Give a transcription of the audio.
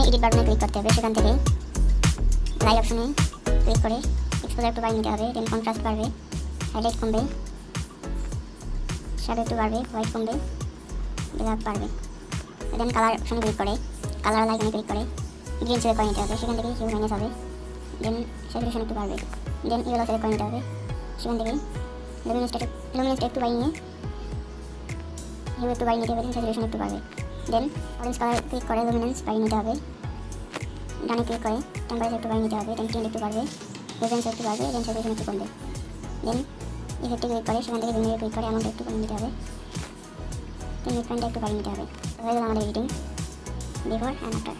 Edit বাটনে click করতে হবে। সেখান থেকে লাইট অপশনে ক্লিক করে এক্সপোজার একটু বাড়িয়ে নিতে হবে। দেন কন্ট্রাস্ট বাড়বে, হাইলাইট কমবে, শ্যাডো একটু বাড়বে, হোয়াইট কমবে, ব্ল্যাক বাড়বে। দেন কালার অপশনে ক্লিক করে কালার আইকনে ক্লিক করে গ্রিন সিলেক্ট করে নিতে হবে। সেখান থেকে হিউ মাইনাস হবে। দেন স্যাচুরেশন একটু বাড়বে। দেন ইয়েলো সিলেক্ট করে নিতে হবে। সেখান থেকে লুমিনেসটা একটু বাড়িয়ে নিয়ে হিউ একটু বাড়িয়ে নিতে হবে। দেন স্যাচুরেশন একটু বাড়বে। দেন অরেঞ্জ কালার ক্লিক করে লুমিনেন্স বাড়িয়ে নিতে হবে। ডানে ক্লিক করে টেম্পারেচার একটু বাড়িয়ে নিতে হবে। দেন টিন্ট একটু বাড়বে, রেফারেন্স একটু বাড়বে, দেন স্যাচুরেশন একটু কমবে। দেন ইফেক্টে ক্লিক করে সেখান থেকে ভিনিয়ারে ক্লিক করে অ্যামাউন্ট একটু কমিয়ে নিতে হবে। দেন মিডপয়েন্টটা একটু বাড়িয়ে নিতে হবে। হয়ে গেল আমাদের এডিটিং বিফোর অ্যান্ড আফটার।